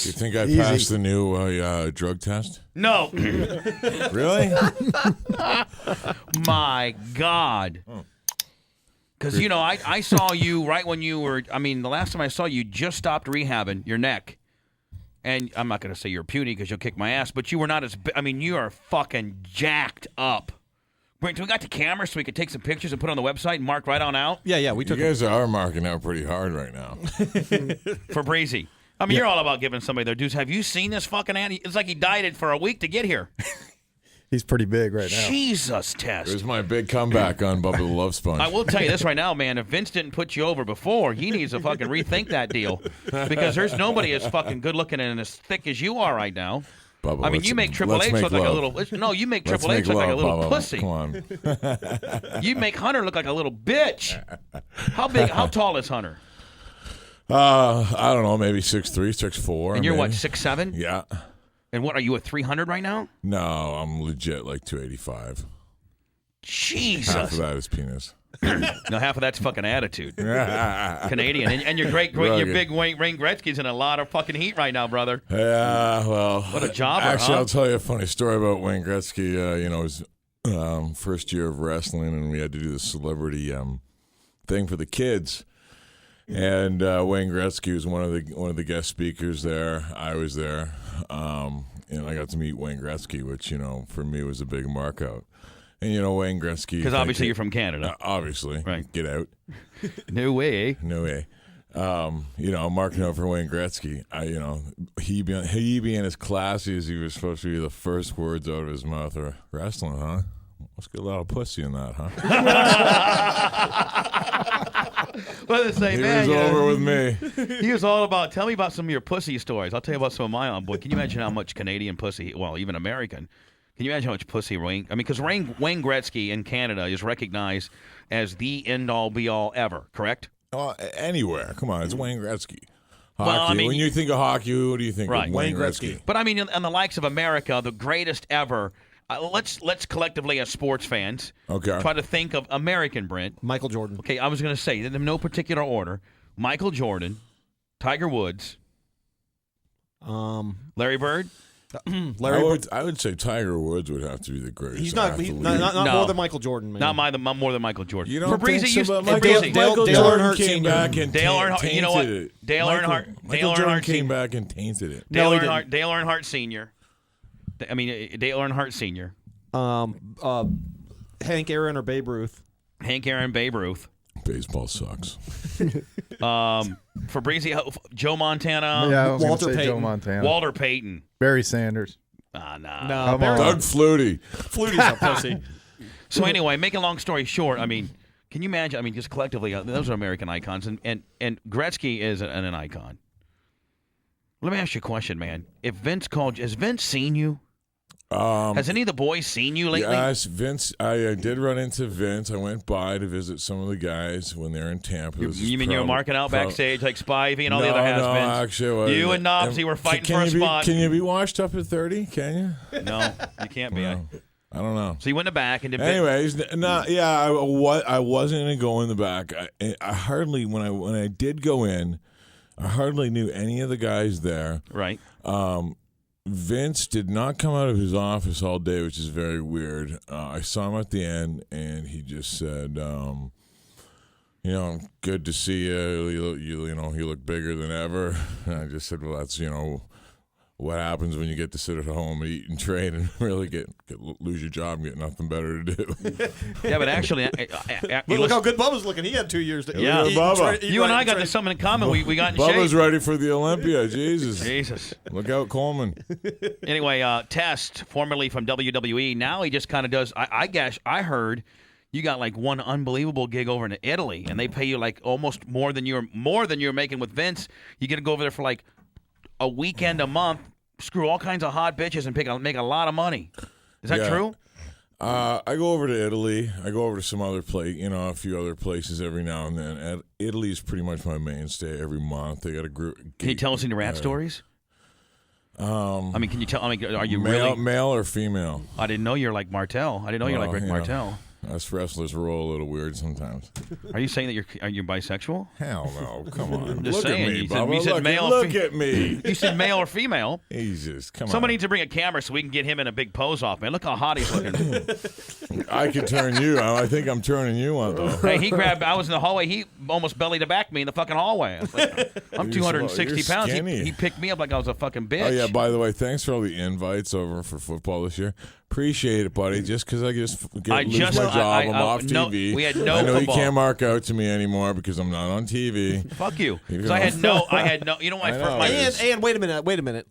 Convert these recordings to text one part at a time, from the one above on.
You think I passed the new drug test? No. Really? My God. Because, you know, I saw you right when you were, I mean, the last time I saw you just stopped rehabbing your neck. And I'm not going to say you're puny because you'll kick my ass, but you were not as, I mean, you are fucking jacked up. We got the camera so we could take some pictures and put on the website and mark right on out. Yeah, we took. You guys are marking out pretty hard right now. For Breezy. I mean, you're all about giving somebody their dues. Have you seen this fucking Andy? It's like he dieted for a week to get here. He's pretty big right now. Jesus, Tess. It was my big comeback on Bubba the Love Sponge. I will tell you this right now, man. If Vince didn't put you over before, he needs to fucking rethink that deal. Because there's nobody as fucking good looking and as thick as you are right now. Bubba, I mean, you make Triple H look like a little... No, you make Triple H look like a little Bubba. pussy. Come on. You make Hunter look like a little bitch. How tall is Hunter? I don't know, maybe 6'3", 6'4". And you're maybe. what, 6'7"? Yeah. And what, are you at 300 right now? No, I'm legit like 285. Jesus. Half of that is penis. No, half of that's fucking attitude. Canadian. And your big Wayne Gretzky's in a lot of fucking heat right now, brother. Yeah, well. What a jobber, Actually, huh? I'll tell you a funny story about Wayne Gretzky. You know, his first year of wrestling, and we had to do the celebrity thing for the kids. And Wayne Gretzky was one of the guest speakers there. I was there, and I got to meet Wayne Gretzky, which, you know, for me was a big mark out. And, you know, Wayne Gretzky... Because obviously you're from Canada. Obviously. Right. Get out. No way. No way. You know, I'm marking out for Wayne Gretzky. You know, he being as classy as he was supposed to be, the first words out of his mouth are, wrestling, huh? Must get a lot of pussy in that, huh? Well, say, he man, was over with me. He was all about, tell me about some of your pussy stories. I'll tell you about some of my own. Boy, can you imagine how much Canadian pussy, well, even American, can you imagine how much pussy Wayne, I mean, because Wayne Gretzky in Canada is recognized as the end-all, be-all ever, correct? Anywhere. Come on, it's Wayne Gretzky. Hockey. Well, I mean, when you think of hockey, who do you think right. of? Wayne Gretzky. But I mean, in the likes of America, the greatest ever, let's collectively as sports fans try to think of American, Brent. Michael Jordan. Okay, I was going to say, in no particular order, Michael Jordan, Tiger Woods, Larry Bird. I would say Tiger Woods would have to be the greatest. He's not more than Michael Jordan, man. Not more than Michael Jordan. You don't think so? Dale Earnhardt came back and Dale Earnhardt. You know what? Dale Earnhardt came back and tainted it. Dale Earnhardt Sr. I mean, Dale Earnhardt Sr. Hank Aaron or Babe Ruth. Hank Aaron, Babe Ruth. Baseball sucks. Fabrizio, Joe Montana. Yeah, I was Walter say Payton. Joe Montana. Walter Payton. Barry Sanders. No. Doug Flutie. Flutie's a pussy. So anyway, make a long story short, I mean, can you imagine? I mean, just collectively, those are American icons, and Gretzky is an icon. Let me ask you a question, man. If Vince called, has Vince seen you? Has any of the boys seen you lately? Yes, Vince. I did run into Vince. I went by to visit some of the guys when they were in Tampa. You mean you were marking out backstage like Spivey and all the other has-beens? No, actually, you and Knobsy were fighting for a spot. Can you be washed up at 30? Can you? No, you can't be. No. I don't know. So you went in the back and did. Anyways, I wasn't gonna go in the back. I hardly when I did go in, I hardly knew any of the guys there. Right. Vince did not come out of his office all day, which is very weird. I saw him at the end, and he just said, you know, good to see you. You look bigger than ever. And I just said, well, that's, you know, what happens when you get to sit at home, eat, and train, and really lose your job and get nothing better to do. Yeah, but actually, look how good Bubba's looking. He had 2 years to eat. Bubba. You and I got something in common. We got in Bubba's shape. ready for the Olympia. Jesus. Look out, Coleman. Anyway, Test, formerly from WWE, now he just kind of does. I guess I heard you got like one unbelievable gig over in Italy, and they pay you like almost more than you're making with Vince. You get to go over there for like a weekend a month, screw all kinds of hot bitches, and make a lot of money. Is that true? I go over to Italy. I go over to some other a few other places every now and then. Italy is pretty much my mainstay every month. They got a group. Can you tell us any rat stories? I mean, can you tell? I mean, are you male or female? I didn't know you're like Martel. I didn't know you're like Rick Martel. Us wrestlers roll a little weird sometimes. Are you saying that you're bisexual? Hell no. Come on. Just Look saying. at me, You said- Bubba. you said male. Look at me. You said male or female. Jesus, come Somebody on. needs to bring a camera so we can get him in a big pose off, man. Look how hot he's looking. I could turn you. I think I'm turning you on, though. Hey, I was in the hallway. He almost belly to back me in the fucking hallway. I was like, I'm 260 you're pounds. skinny. He picked me up like I was a fucking bitch. Oh, yeah, by the way, thanks for all the invites over for football this year. Appreciate it, buddy. Just because I lose my job, I'm off TV. We had no I know football. you can't mark out to me anymore because I'm not on TV. Fuck you. Because I had no. You know, And wait a minute.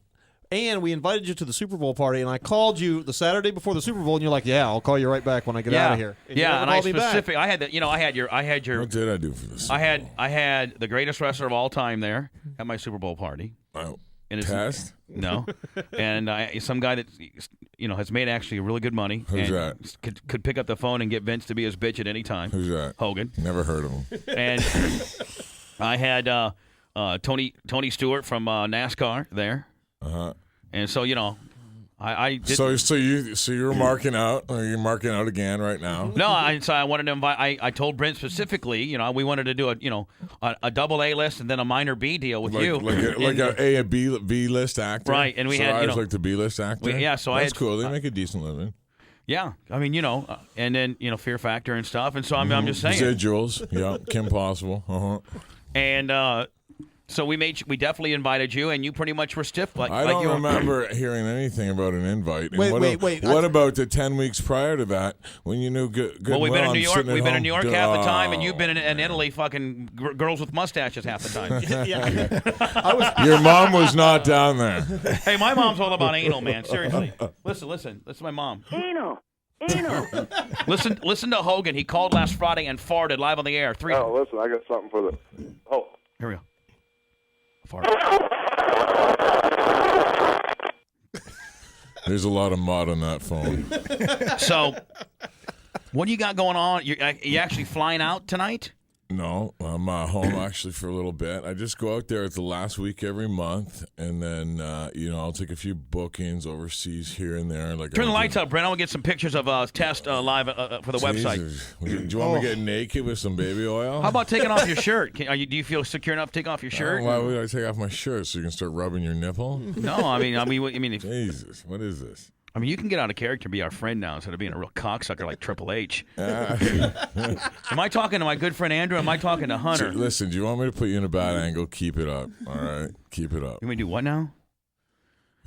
And we invited you to the Super Bowl party, and I called you the Saturday before the Super Bowl, and you're like, "Yeah, I'll call you right back when I get out of here." And you never and I called me back. specific. I had the. You know, I had your. What did I do for this? I had the greatest wrestler of all time there at my Super Bowl party. Oh, And it's- Test? No, and some guy that has made actually really good money. Who's and that? Could pick up the phone and get Vince to be his bitch at any time. Who's that? Hogan. Never heard of him. And I had Tony Stewart from NASCAR there. Uh-huh. And so I did. So you were marking out. Or you're marking out again right now? No, so I wanted to invite. I told Brent specifically. We wanted to do a double A list and then a minor B deal with you, like a A and B list actor, right? And we had I was like the B list actor. So that's I had, cool. They make a decent living. Yeah, I mean and then Fear Factor and stuff. And so I'm just saying residuals. Yeah, Kim Possible. And so we definitely invited you, and you pretty much were stiff. I don't remember hearing anything about an invite. And Wait. What about the 10 weeks prior to that when you knew good? Well, we've been in New York. We've been in New York half the time, and you've been in Italy, fucking girls with mustaches half the time. Your mom was not down there. Hey, my mom's all about anal, man. Seriously, listen. Listen to my mom. Anal. Listen to Hogan. He called last Friday and farted live on the air. Oh, listen, I got something for the. Oh, here we go. Fart. There's a lot of mud on that phone. So, what do you got going on? You actually flying out tonight? No, I'm home actually for a little bit. I just go out there at the last week every month, and then I'll take a few bookings overseas here and there. Turn the lights up, Brent. I want to get some pictures of Test live for the website. Do you want me to get naked with some baby oil? How about taking off your shirt? Do you feel secure enough to take off your shirt? Why would I take off my shirt so you can start rubbing your nipple? No, I mean, Jesus, what is this? I mean, you can get out of character and be our friend now instead of being a real cocksucker like Triple H. Am I talking to my good friend Andrew? Or am I talking to Hunter? Listen, do you want me to put you in a bad angle? Keep it up. All right? Keep it up. You want me to do what now?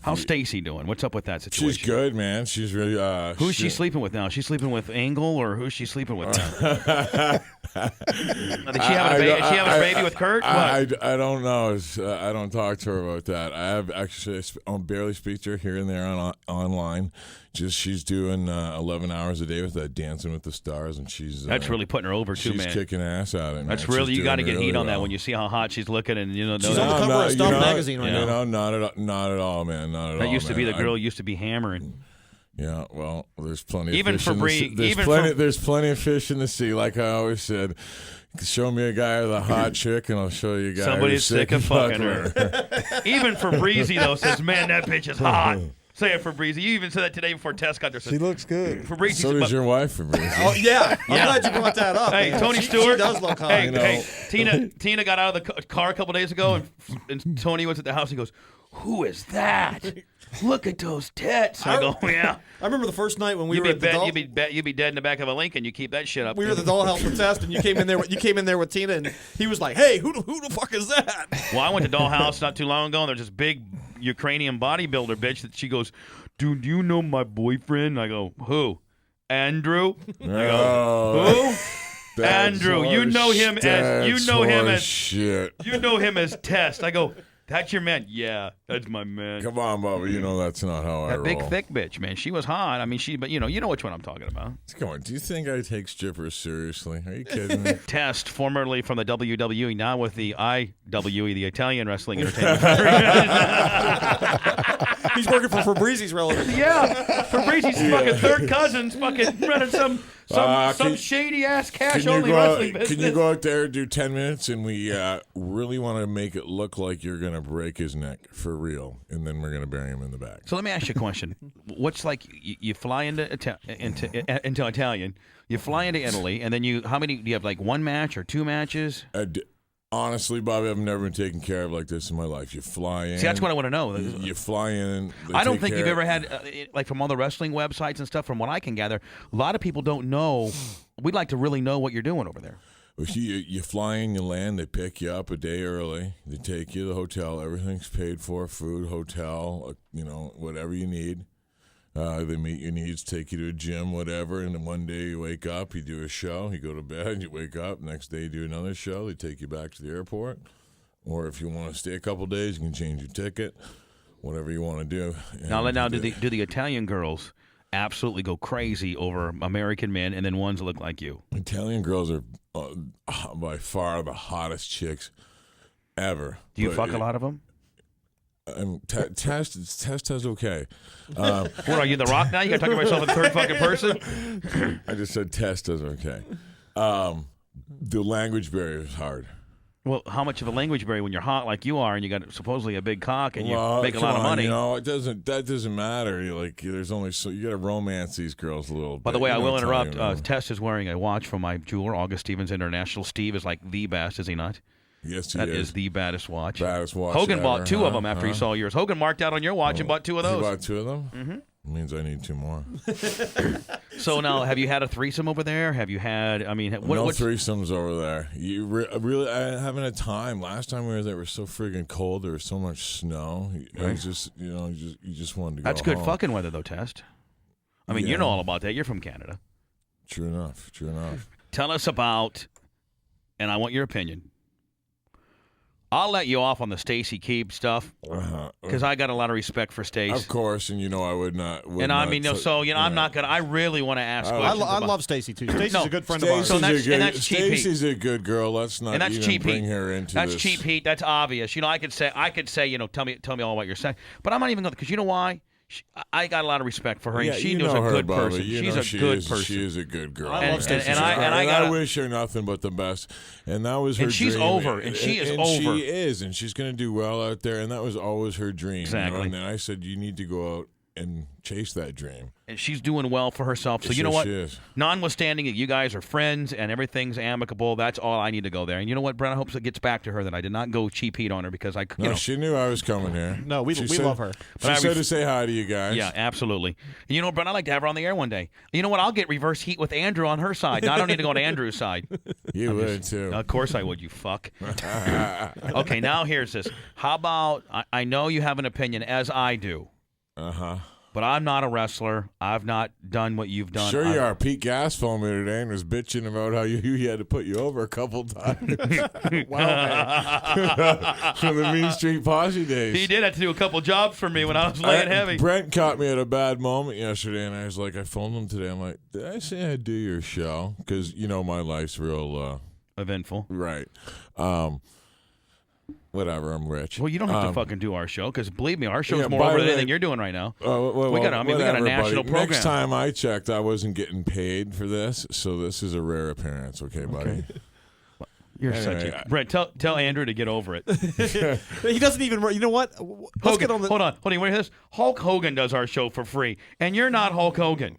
How's Stacy doing? What's up with that situation? She's good, man. She's really. Who's she sleeping with now? Is she sleeping with Angle, or who's she sleeping with now? Did she have a baby with Kurt? I don't know. I don't talk to her about that. I have actually. I barely speak to her here and there online. She's doing 11 hours a day with that Dancing with the Stars, and that's really putting her over too, man. She's kicking ass at it. Man. That's really you got to get heat on that when you see how hot she's looking, and she's on the cover of Stuff magazine right now. Not at all, man. Not at all. That used to be the girl used to be hammering. Yeah, well, there's plenty. Even of fish for in Bree, there's plenty of fish in the sea. Like I always said, show me a guy with a hot chick, and I'll show you a guy somebody's who's sick of fucking her. Even for Breezy though says, "Man, that bitch is hot." Say it for Breezy. You even said that today before Tess got there. She looks good. For Breezy, so does your wife, for Breezy. Oh yeah, I'm glad you brought that up. Hey, man. Tony She Stewart. does look hot. Hey, Tina got out of the car a couple days ago, and Tony was at the house. He goes, "Who is that? Look at those tits." I go, "Yeah." I remember the first night when we you'd were be at the you'd be dead in the back of a Lincoln. You keep that shit up. We were at the Dollhouse with Test, and you came in there with Tina, and he was like, "Hey, who the fuck is that?" Well, I went to Dollhouse not too long ago, and there's this big Ukrainian bodybuilder bitch that she goes, "Dude, do you know my boyfriend?" I go, "Who? Andrew?" I go, "Who?" Andrew. You know him as Test. I go, "That's your man." "Yeah, that's my man." Come on, Bubba. You know that's not how I roll. That big thick bitch, man. She was hot. I mean, but you know which one I'm talking about. Come on. Do you think I take strippers seriously? Are you kidding me? Test, formerly from the WWE, now with the IWE, the Italian Wrestling Entertainment. He's He's working for Fabrizi's relative. Yeah, Fabrizi's fucking third cousin's fucking running some shady ass cash only wrestling business. Can you go out there and do 10 minutes, and we really want to make it look like you're gonna break his neck for real, and then we're gonna bury him in the back. So let me ask you a question. What's like you fly into Italian, you fly into Italy, and then how many do you have? Like one match or two matches? Honestly, Bobby, I've never been taken care of like this in my life. You fly in. See, that's what I want to know. You fly in. I don't think you've ever had, like from all the wrestling websites and stuff, from what I can gather, a lot of people don't know. We'd like to really know what you're doing over there. You fly in, you land, they pick you up a day early. They take you to the hotel. Everything's paid for, food, hotel, whatever you need. They meet your needs, take you to a gym, whatever, and then one day you wake up, you do a show, you go to bed, you wake up, next day you do another show, they take you back to the airport. Or if you want to stay a couple days, you can change your ticket, whatever you want to do. Now, do the Italian girls absolutely go crazy over American men and then ones that look like you? Italian girls are by far the hottest chicks ever. Do you fuck a lot of them? Test is okay. What are you, The Rock now? You got to talk about yourself in third fucking person? I just said test is okay. The language barrier is hard. Well, how much of a language barrier when you're hot like you are and you got supposedly a big cock and you make a lot of money? That doesn't matter. There's only you got to romance these girls a little bit. By the way, I will interrupt. Tess is wearing a watch from my jeweler, August Stevens International. Steve is like the best, is he not? Yes, that is the baddest watch. Baddest watch. Hogan ever, bought two of them after he saw yours. Hogan marked out on your watch and bought two of those. He bought two of them? Mm-hmm. Means I need two more. So now, have you had a threesome over there? Have you had? I mean, no threesomes over there. You really, I haven't had time. Last time we were there, it was so friggin' cold. There was so much snow. I was just, you just wanted to go. That's good home. fucking weather, though, Test. I mean, you know all about that. You're from Canada. True enough. Tell us about, and I want your opinion. I'll let you off on the Stacy Keibler stuff because I got a lot of respect for Stace. Of course, and I would not. I'm not gonna. I really want to ask questions. I love Stacy too. Stacy's a good friend of ours. So that's cheap heat. Stacy's a good girl. Let's not bring her into this. That's this. Cheap heat. That's obvious. I could say, tell me all about your sex, but I'm not even going to, because you know why? I got a lot of respect for her. And she knows a good person. She's a good person. She is a good girl. I love Stacy. And I wish her nothing but the best. And that was her dream. And she's over. And she is over. She is. And she's going to do well out there. And that was always her dream. Exactly. And then I said, you need to go out and chase that dream. And she's doing well for herself. So you know what? She is. Notwithstanding that you guys are friends and everything's amicable, that's all I need to go there. And you know what, Brent? I hope it gets back to her that I did not go cheap heat on her because she knew I was coming here. No, we love her. She said to say hi to you guys. Yeah, absolutely. And you know, Brent, I'd like to have her on the air one day. You know what? I'll get reverse heat with Andrew on her side. No, I don't need to go on Andrew's side. You would, too. Of course I would, you fuck. Okay, now here's this. How about, I know you have an opinion, as I do. Uh-huh. But I'm not a wrestler. I've not done what you've done. Sure you are. Pete Gas phoned me today and was bitching about how he had to put you over a couple times. Wow, from the Mean Street Posse days. He did have to do a couple jobs for me when I was laying heavy. Brent caught me at a bad moment yesterday, and I was like, I phoned him today. I'm like, did I say I'd do your show? Because, my life's real... eventful. Right. Whatever, I'm rich. Well, you don't have to fucking do our show, because believe me, our show's more over than anything you're doing right now. We got a national program. Next time I checked, I wasn't getting paid for this, so this is a rare appearance, okay, buddy? Okay. You're such a... Brett, tell Andrew to get over it. He doesn't even... You know what? Hold on. You want to hear this? Hulk Hogan does our show for free, and you're not Hulk Hogan.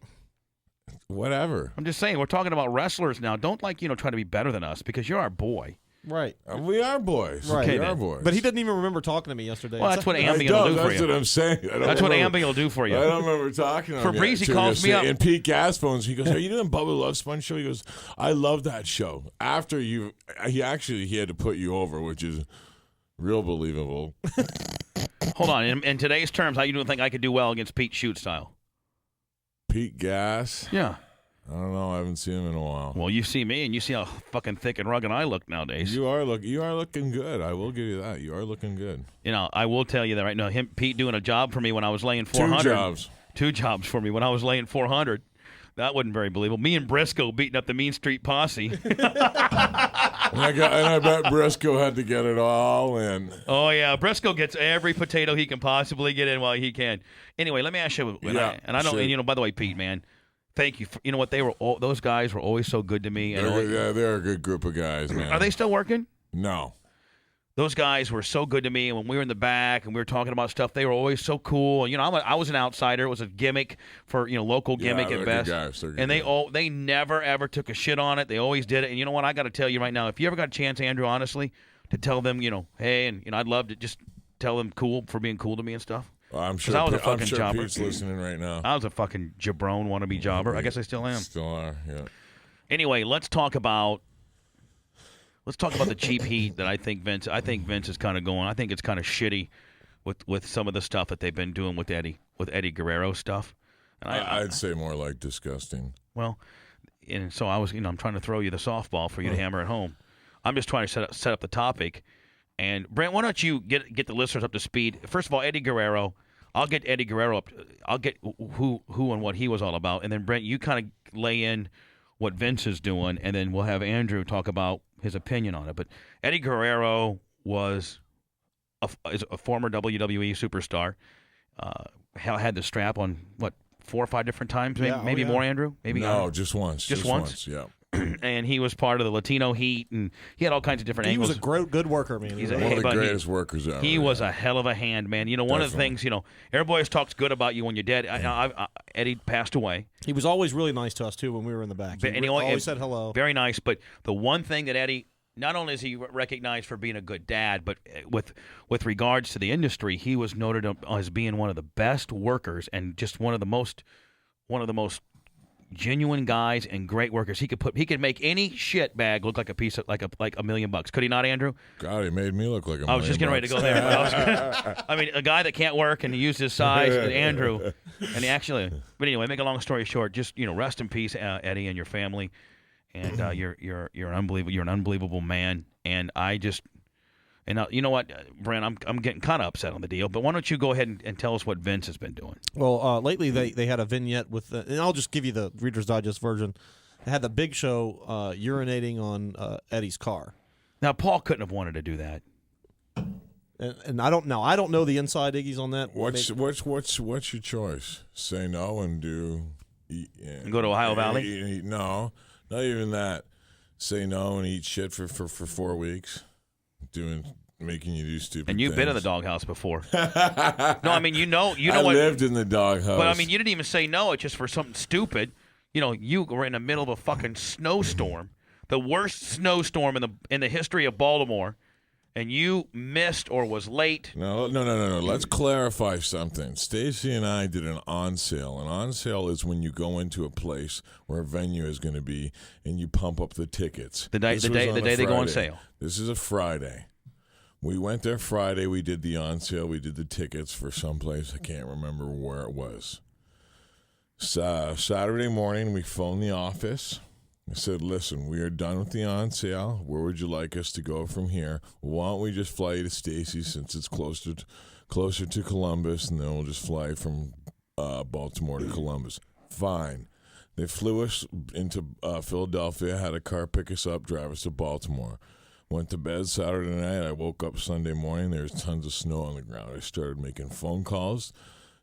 Whatever. I'm just saying, we're talking about wrestlers now. Don't try to be better than us, because you're our boy. Right. We are boys. Right. We are boys. But he didn't even remember talking to me yesterday. Well, that's what Ambi will do for you. That's what I'm saying. That's what Ambi will do for you. I don't remember talking to him. Fabrizi calls me up. And Pete Gas phones. He goes, are you doing Bubba the Love Sponge show? He goes, I love that show. After he had to put you over, which is real believable. Hold on. In today's terms, how you don't think I could do well against Pete Shoot style? Pete Gas? Yeah. I don't know. I haven't seen him in a while. Well, you see me, and you see how fucking thick and rugged I look nowadays. You are looking good. I will give you that. You are looking good. I will tell you that right now. Pete doing a job for me when I was laying 400. 2 jobs. 2 jobs for me when I was laying 400. That wasn't very believable. Me and Briscoe beating up the Mean Street Posse. and I bet Briscoe had to get it all in. Oh, yeah. Briscoe gets every potato he can possibly get in while he can. Anyway, let me ask you. By the way, Pete, man, thank you. You know what? Those guys were always so good to me. They're a good group of guys, man. Are they still working? No. Those guys were so good to me, and when we were in the back and we were talking about stuff, they were always so cool. And, I was an outsider. It was a gimmick for local gimmick at best. Good guys. And they never ever took a shit on it. They always did it. And you know what? I got to tell you right now, if you ever got a chance, Andrew, honestly, to tell them, hey, and I'd love to just tell them cool for being cool to me and stuff. Well, I'm sure. I was a fucking jobber. Pete's listening right now. I was a fucking jabron wannabe jobber. I guess I still am. Still are. Yeah. Anyway, let's talk about the cheap heat that I think Vince is kind of going. I think it's kind of shitty with some of the stuff that they've been doing with Eddie Guerrero stuff. And I'd say more like disgusting. Well, and so I was, I'm trying to throw you the softball for you to hammer at home. I'm just trying to set up the topic. And Brent, why don't you get the listeners up to speed? First of all, Eddie Guerrero. I'll get Eddie Guerrero up. I'll get who and what he was all about, and then Brent, you kind of lay in what Vince is doing, and then we'll have Andrew talk about his opinion on it. But Eddie Guerrero is a former WWE superstar. Had the strap on, 4 or 5 different times, maybe more, Andrew? Maybe no, just once. Just once? Yeah. And he was part of the Latino Heat, and he had all kinds of different angles. He was a good worker, man. He's one of the greatest workers ever. He was a hell of a hand, man. One of the things, everybody always talks good about you when you're dead. Eddie passed away. He was always really nice to us, too, when we were in the back. He always said hello. Very nice. But the one thing that Eddie, not only is he recognized for being a good dad, but with regards to the industry, he was noted as being one of the best workers and just one of the most genuine guys and great workers. He could make any shit bag look like a piece of like $1 million. Could he not, Andrew? God, he made me look like a million. I was just getting ready to go there. But a guy that can't work and he used his size, Andrew, and he actually. But anyway, make a long story short, just rest in peace, Eddie, and your family. And you're an unbelievable man. And I just. And you know what, Brent, I'm getting kind of upset on the deal, but why don't you go ahead and tell us what Vince has been doing? Well, lately they had a vignette with, and I'll just give you the Reader's Digest version. They had the Big Show urinating on Eddie's car. Now, Paul couldn't have wanted to do that. And I don't know the inside Iggy's on that. What's your choice? Say no and do. And go to Ohio Valley? No, not even that. Say no and eat shit for 4 weeks. Making you do stupid and you've things. been in the doghouse before. No, I mean, I what, lived in the doghouse. But I mean, you didn't even say no. It's just for something stupid. You were in the middle of a fucking snowstorm, the worst snowstorm in the history of Baltimore, and you missed or was late. No. Let's clarify something. Stacy and I did an on sale. An on sale is when you go into a place where a venue is going to be and you pump up the tickets. The day they go on sale. This is a Friday. We went there Friday. We did the on sale. We did the tickets for someplace. I can't remember where it was. Saturday morning, we phoned the office. I said, listen, we are done with the on sale. Where would you like us to go from here? Why don't we just fly you to Stacy since it's closer to Columbus, and then we'll just fly from Baltimore to Columbus. Fine. They flew us into Philadelphia, had a car pick us up, drive us to Baltimore. Went to bed Saturday night. I woke up Sunday morning. There was tons of snow on the ground. I started making phone calls.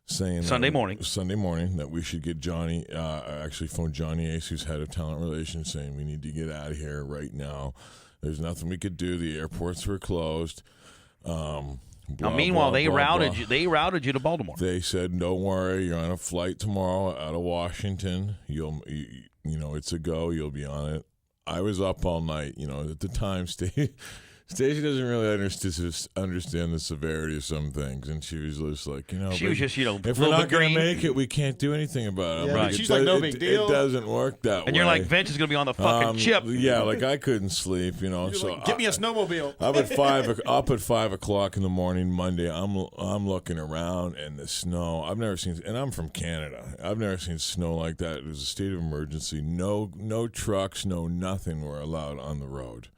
Saying Sunday morning that we should get Johnny. I actually phoned Johnny Ace, who's head of talent relations, saying we need to get out of here right now. There's nothing we could do. The airports were closed. Meanwhile, they routed you to Baltimore. They said, "Don't worry, you're on a flight tomorrow out of Washington. It's a go. You'll be on it." I was up all night. At the time, Stacey doesn't really understand the severity of some things, and she was just like, she was just, if we're not going to make it, we can't do anything about it. Yeah, right. She's like, no big deal. It doesn't work that way. And you're like, Vince is going to be on the fucking chip. Yeah, like I couldn't sleep, so like, get me a snowmobile. Up at 5 o'clock in the morning Monday. I'm looking around, and the snow. I've never seen, and I'm from Canada. I've never seen snow like that. It was a state of emergency. No trucks, no nothing were allowed on the road.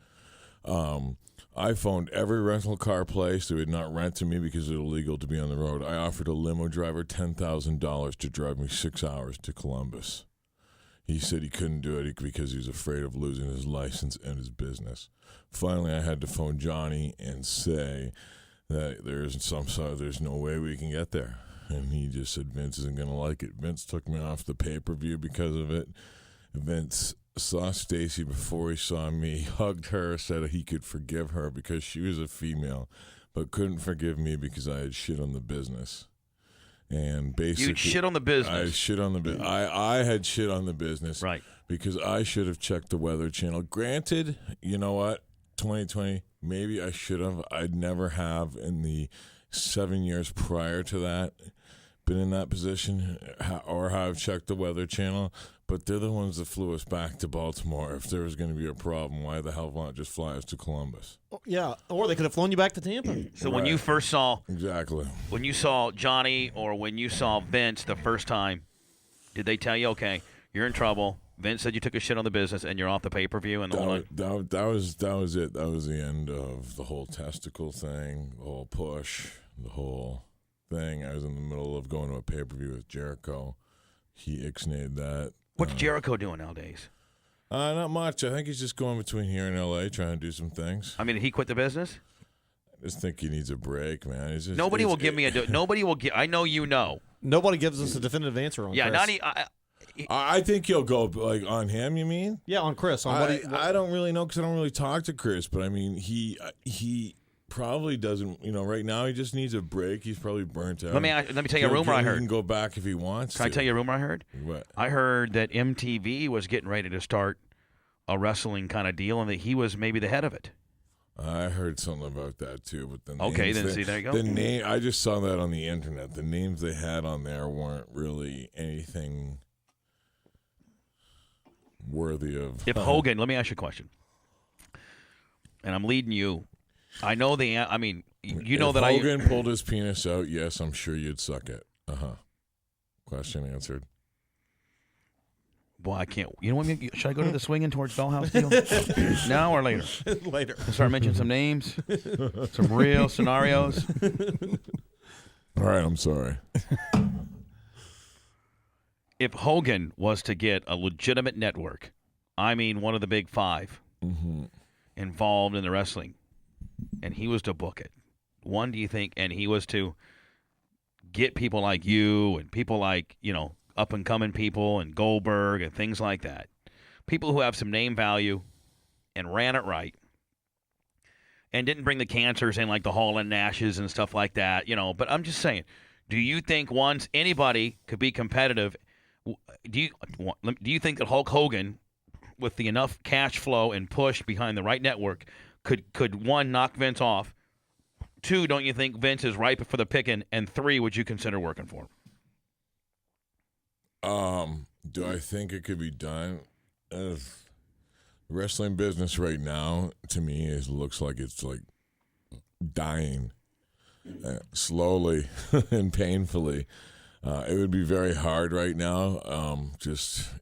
I phoned every rental car place. They would not rent to me because it's illegal to be on the road. I offered a limo driver $10,000 to drive me 6 hours to Columbus. He said he couldn't do it because he was afraid of losing his license and his business. Finally, I had to phone Johnny and say that there's no way we can get there. And he just said Vince isn't going to like it. Vince took me off the pay-per-view because of it. Vince saw Stacy before he saw me, hugged her, said he could forgive her because she was a female, but couldn't forgive me because I had shit on the business. And basically, you shit on the business. I shit on the business. I had shit on the business, right? Because I should have checked the Weather Channel. Granted, you know what? 2020, maybe I should have. I'd never have in the 7 years prior to that been in that position or have checked the Weather Channel. But they're the ones that flew us back to Baltimore. If there was going to be a problem, why the hell not just fly us to Columbus? Yeah, or they could have flown you back to Tampa. So when you first saw when you saw Johnny or when you saw Vince the first time, did they tell you, okay, you're in trouble? Vince said you took a shit on the business and you're off the pay-per-view and the whole that was it. That was the end of the whole testicle thing, the whole push, the whole thing. I was in the middle of going to a pay-per-view with Jericho. He ixnayed that. What's Jericho doing nowadays? Not much. I think he's just going between here and L.A. trying to do some things. I mean, did he quit the business? I just think he needs a break, man. Nobody will give me a. Nobody will give. I know you know. Nobody gives us a definitive answer on. Yeah, Chris. I think he'll go like on him. You mean? Yeah, on Chris. On I don't really know because I don't really talk to Chris. But I mean, he probably doesn't. You know, right now he just needs a break. He's probably burnt out. Let me tell you a rumor I heard. He can go back if he wants. Can I tell you a rumor I heard? What? I heard that MTV was getting ready to start a wrestling kind of deal, and that he was maybe the head of it. I heard something about that too, but the okay, then see, there you go. The name I just saw that on the internet. The names they had on there weren't really anything worthy of. If Hogan, let me ask you a question, and I'm leading you. I know the. I mean, you know that Hogan pulled his penis out. Yes, I'm sure you'd suck it. Question answered. Well, I can't. You know what? Should I go to the swinging towards Dollhouse deal now or later? Later. Start mentioning some names, some real scenarios. All right, I'm sorry. If Hogan was to get a legitimate network, I mean one of the big five, involved in the wrestling, and he was to book it, do you think, and he was to get people like you and people like, up-and-coming people and Goldberg and things like that, people who have some name value and ran it right and didn't bring the cancers in like the Hall and Nashes and stuff like that, but I'm just saying, do you think once anybody could be competitive, do you think that Hulk Hogan, with the enough cash flow and push behind the right network, could one, knock Vince off? Two, don't you think Vince is ripe for the picking? And three, would you consider working for him? Do I think it could be done? The wrestling business right now, to me, looks like it's like dying slowly and painfully. It would be very hard right now. It's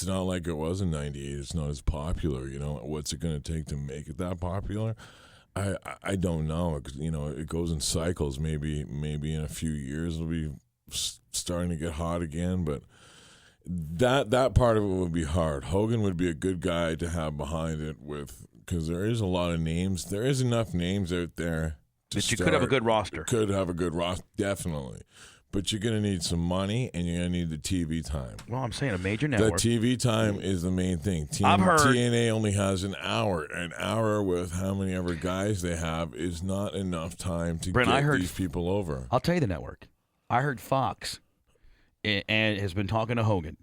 not like it was in '98. It's not as popular. What's it going to take to make it that popular? I don't know. It goes in cycles. Maybe in a few years it'll be starting to get hot again, but that part of it would be hard. Hogan would be a good guy to have behind it because there is a lot of names. There is enough names out there that you could have a good roster. Could have a good roster, definitely. But you're going to need some money, and you're going to need the TV time. Well, I'm saying a major network. The TV time is the main thing. I've heard TNA only has an hour. An hour with how many ever guys they have is not enough time to get these people over. I'll tell you the network. I heard Fox and has been talking to Hogan.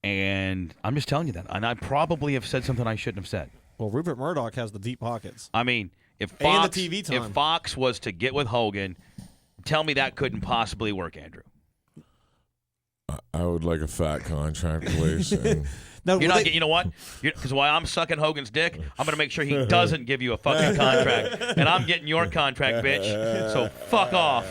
And I'm just telling you that. And I probably have said something I shouldn't have said. Well, Rupert Murdoch has the deep pockets. I mean, if Fox was to get with Hogan, tell me that couldn't possibly work, Andrew. I would like a fat contract, please. No, you know what? Because while I'm sucking Hogan's dick, I'm going to make sure he doesn't give you a fucking contract. And I'm getting your contract, bitch. So fuck off.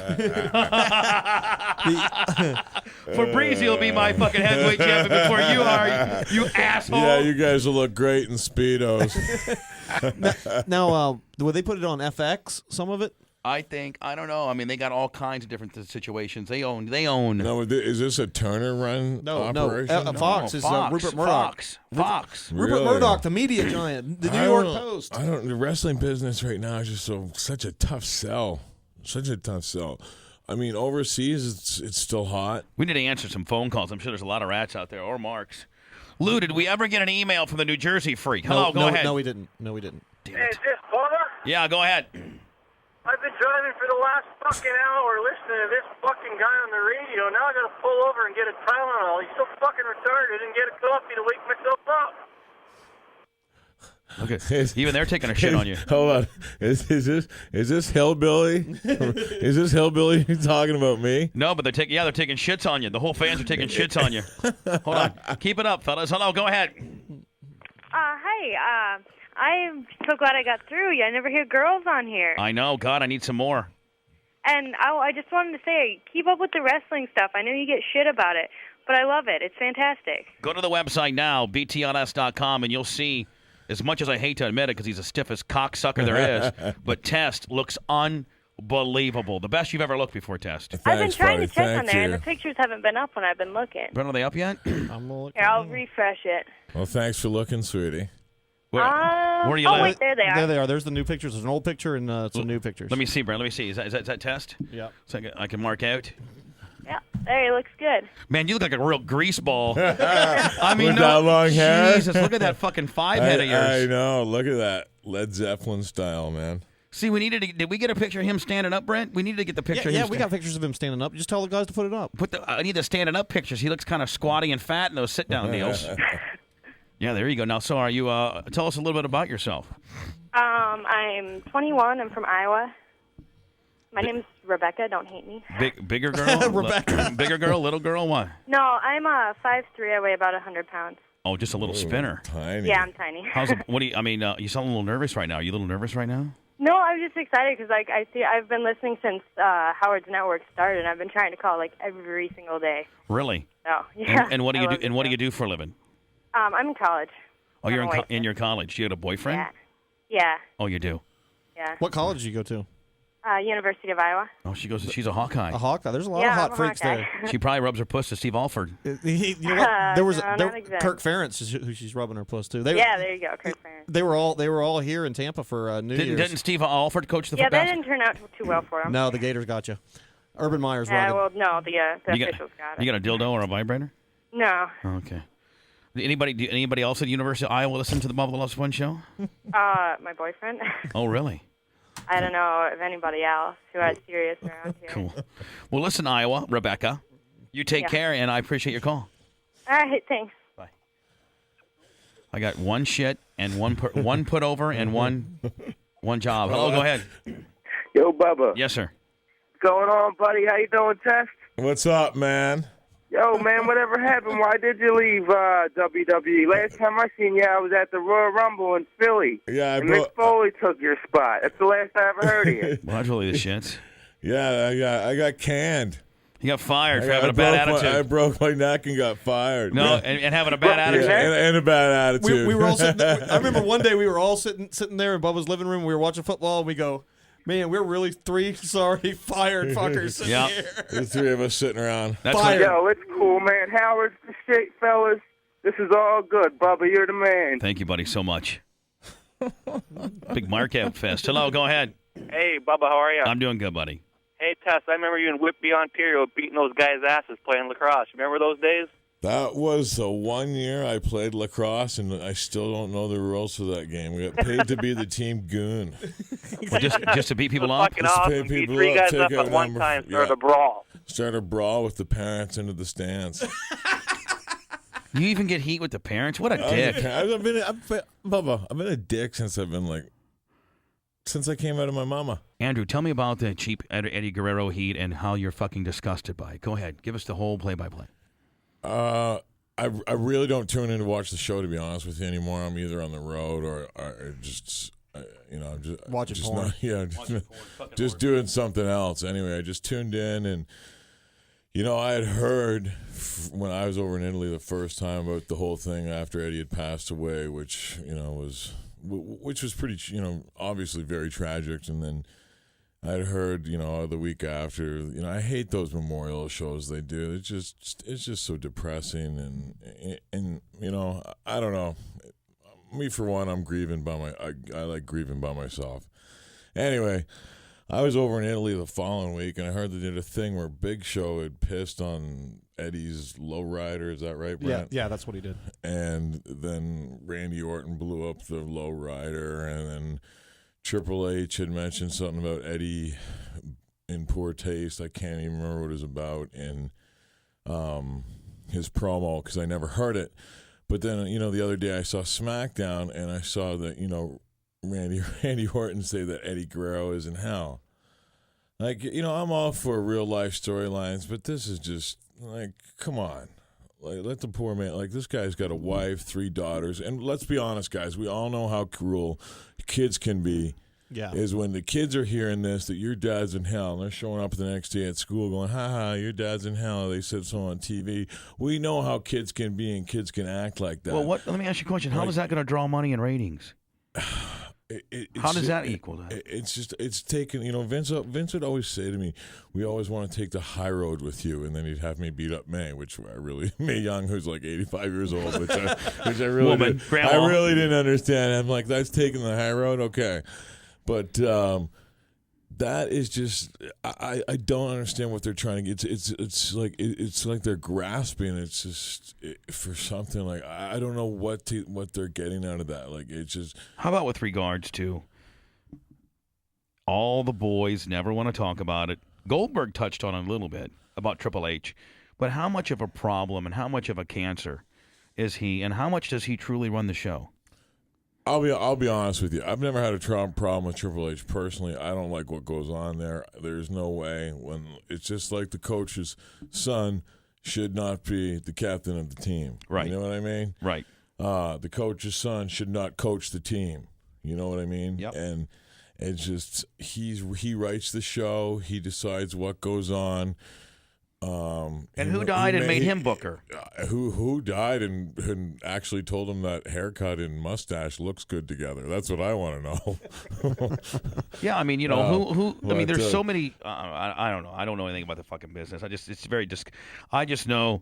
Breezy will be my fucking heavyweight champion before you are, you asshole. Yeah, you guys will look great in Speedos. Now, will they put it on FX, some of it? I don't know. I mean, they got all kinds of different situations. They own. No, is this a Turner run operation? No, Fox is Rupert Murdoch. Fox. Rupert Murdoch, the media giant, the New York Post. The wrestling business right now is just such a tough sell. Such a tough sell. I mean, overseas, it's still hot. We need to answer some phone calls. I'm sure there's a lot of rats out there, or marks. Lou, did we ever get an email from the New Jersey freak? Hello, go ahead. No, we didn't. Damn Hey, it. is this Bubba? Yeah, go ahead. I've been driving for the last fucking hour listening to this fucking guy on the radio. Now I gotta pull over and get a Tylenol. He's so fucking retarded and get a coffee to wake myself up. Okay. Even they're taking a shit on you. Hold on. Is this hillbilly? Is this hillbilly talking about me? No, but they're taking shits on you. The whole fans are taking shits on you. Hold on. Keep it up, fellas. Hello, go ahead. Hi. I'm so glad I got through. I never hear girls on here. I know. God, I need some more. And I just wanted to say, keep up with the wrestling stuff. I know you get shit about it, but I love it. It's fantastic. Go to the website now, btls.com, and you'll see, as much as I hate to admit it because he's the stiffest cocksucker there is, but Test looks unbelievable. The best you've ever looked before, Test. I've been trying to check on there, you. and the pictures haven't been up when I've been looking. But are they up yet? Here, I'll refresh it. Well, thanks for looking, sweetie. Where do you live? Wait, there they are. There they are. There's the new pictures. There's an old picture and some new pictures. Let me see, Brent. Let me see. Is that Test? Yeah. So I can mark out. Yeah, there, he looks good. Man, you look like a real grease ball. I mean, With that long hair? Jesus, look at that fucking head of yours. I know. Look at that. Led Zeppelin style, man. See, did we get a picture of him standing up, Brent? We needed to get the picture of him. Yeah, we got pictures of him standing up. Just tell the guys to put it up. I need the standing up pictures. He looks kind of squatty and fat in those sit-down deals. Yeah, there you go. Now, so are you, tell us a little bit about yourself. I'm 21. I'm from Iowa. My name's Rebecca. Don't hate me. Bigger girl? Rebecca. Bigger girl, little girl, what? No, I'm 5'3". I weigh about 100 pounds. Oh, just a little spinner. Tiny. Yeah, I'm tiny. You sound a little nervous right now. Are you a little nervous right now? No, I'm just excited because I've been listening since Howard's Network started, and I've been trying to call every single day. Really? So yeah. And what do you do? And what do you do for a living? I'm in college. Oh, you're in your college. You got a boyfriend? Yeah. Oh, you do. Yeah. What college did you go to? University of Iowa. Oh, she's a Hawkeye. A Hawkeye. There's a lot of Yeah, hot I'm a freaks Hawkeye. there. She probably rubs her puss to Steve Alford. You know what? There was not exactly. Kirk Ferentz is who she's rubbing her puss to. Yeah, there you go, Kirk Ferentz. They were all here in Tampa for New Year's. Didn't Steve Alford coach the Yeah, football? that didn't turn out too well for him. No, the Gators got you. Urban Meyer's rugged. Well, no, the officials got it. You got a dildo or a vibrator? No. Okay. Anybody else at the University of Iowa listen to the Bubba the Love Sponge show? My boyfriend. Oh, really? I don't know of anybody else who has serious around here. Cool. Well, listen, Iowa, Rebecca, you take care, and I appreciate your call. All right, thanks. Bye. I got one shit and one put over and one job. Hello, go ahead. Yo, Bubba. Yes, sir. What's going on, buddy? How you doing, Test? What's up, man? Yo, man, whatever happened? Why did you leave WWE? Last time I seen you, I was at the Royal Rumble in Philly. Yeah, and Mick Foley took your spot. That's the last I ever heard of you. Well, that's really the shit. Yeah, I got canned. You got fired for having a bad attitude. I broke my neck and got fired. No, and having a bad attitude. And a bad attitude. We were all sitting there. I remember one day we were all sitting there in Bubba's living room. We were watching football, and we go, man, we're really three sorry fired fuckers sitting here. The three of us sitting around. Yo, it's cool, man. Howard's the shit, fellas. This is all good, Bubba. You're the man. Thank you, buddy, so much. Big markout fest. Hello, go ahead. Hey, Bubba, how are you? I'm doing good, buddy. Hey, Tess, I remember you in Whitby, Ontario, beating those guys' asses playing lacrosse. Remember those days? That was the 1 year I played lacrosse, and I still don't know the rules for that game. We got paid to be the team goon. Well, just to beat people up? Fucking awesome. Beat three guys up at one time, start a brawl. Start a brawl with the parents into the stands. You even get heat with the parents? What a dick. Bubba, I've been a dick since I came out of my mama. Andrew, tell me about the cheap Eddie Guerrero heat and how you're fucking disgusted by it. Go ahead. Give us the whole play-by-play. I really don't tune in to watch the show, to be honest with you, anymore. I'm either on the road or just, I'm just watching just porn. Just doing something else. Anyway, I just tuned in, and I had heard when I was over in Italy the first time about the whole thing after Eddie had passed away, which was pretty, obviously very tragic. And then I'd heard, the week after, I hate those memorial shows they do. It's just so depressing, and I don't know. Me for one, I'm grieving I like grieving by myself. Anyway, I was over in Italy the following week, and I heard they did a thing where Big Show had pissed on Eddie's lowrider. Is that right, Brent? Yeah, that's what he did. And then Randy Orton blew up the lowrider, and then Triple H had mentioned something about Eddie in poor taste. I can't even remember what it was about in his promo because I never heard it. But then, the other day I saw SmackDown, and I saw that, Randy Orton say that Eddie Guerrero is in hell. Like, I'm all for real life storylines, but this is just like, come on. Like, let the poor man, like, this guy's got a wife, 3 daughters, and let's be honest, guys, we all know how cruel kids can be. Yeah. Is when the kids are hearing this, that your dad's in hell, and they're showing up the next day at school going, ha, your dad's in hell. They said so on TV. We know how kids can be and kids can act like that. Well, let me ask you a question. How is that going to draw money and ratings? How does that equal that? It's taken, Vince would always say to me, we always want to take the high road with you, and then he'd have me beat up May, Mae Young, who's like 85 years old, which I really Woman, grandma. I really didn't understand. I'm like, that's taking the high road? Okay. But that is just, I don't understand what they're trying to get. It's like they're grasping. It's just for something like, I don't know what they're getting out of that. Like, it's just. How about with regards to all the boys never want to talk about it? Goldberg touched on it a little bit about Triple H, but how much of a problem and how much of a cancer is he, and how much does he truly run the show? I'll be honest with you. I've never had a problem with Triple H personally. I don't like what goes on there. There's no way. When it's just like the coach's son should not be the captain of the team. Right. You know what I mean? Right. The coach's son should not coach the team. You know what I mean? Yep. And it's just he writes the show. He decides what goes on. And who died and made him Booker? Who died and actually told him that haircut and mustache looks good together? That's what I want to know. Yeah, I mean, who? I mean, there's so many. I don't know. I don't know anything about the fucking business. I just know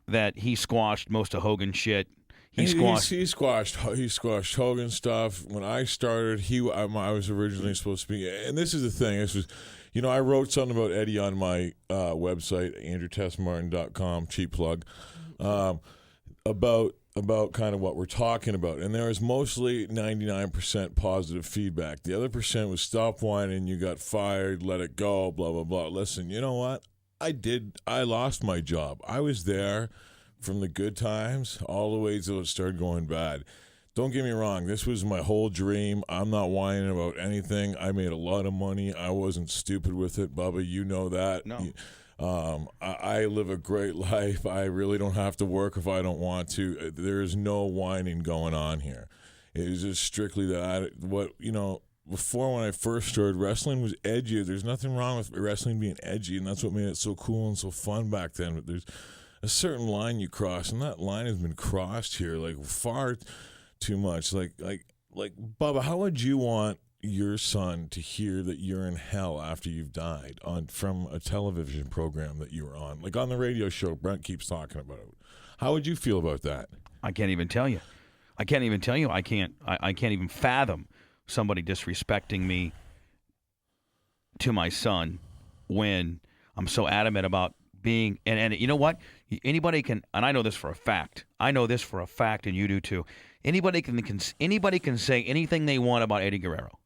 that he squashed most of Hogan's shit. He squashed Hogan stuff. When I started, I was originally supposed to be, and this is the thing. This was. I wrote something about Eddie on my website, andrewtessmartin.com, cheap plug, about kind of what we're talking about. And there was mostly 99% positive feedback. The other percent was stop whining, you got fired, let it go, blah, blah, blah. Listen, you know what? I lost my job. I was there from the good times all the way till it started going bad. Don't get me wrong. This was my whole dream. I'm not whining about anything. I made a lot of money. I wasn't stupid with it, Bubba. You know that. No. I live a great life. I really don't have to work if I don't want to. There is no whining going on here. It is just strictly that. Before when I first started, wrestling was edgy. There's nothing wrong with wrestling being edgy, and that's what made it so cool and so fun back then. But there's a certain line you cross, and that line has been crossed here like far too much. Like Bubba, how would you want your son to hear that you're in hell after you've died from a television program that you were on, like on the radio show Brent keeps talking about? How would you feel about that? I can't even tell you. I can't even fathom somebody disrespecting me to my son when I'm so adamant about being, and you know what? Anybody can, and I know this for a fact. And you do too. Anybody can say anything they want about Eddie Guerrero.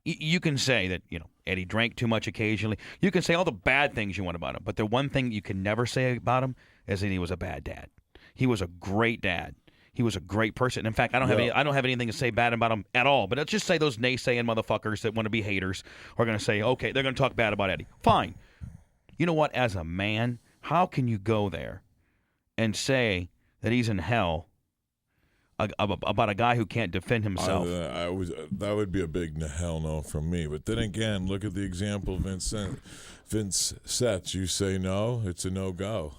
You can say that, Eddie drank too much occasionally. You can say all the bad things you want about him. But the one thing you can never say about him is that he was a bad dad. He was a great dad. He was a great person. In fact, I don't have anything to say bad about him at all. But let's just say those naysaying motherfuckers that want to be haters are going to say, okay, they're going to talk bad about Eddie. Fine. You know what? As a man, how can you go there and say that he's in hell about a guy who can't defend himself? That would be a big hell no from me. But then again, look at the example Vince sets. You say no, it's a no-go.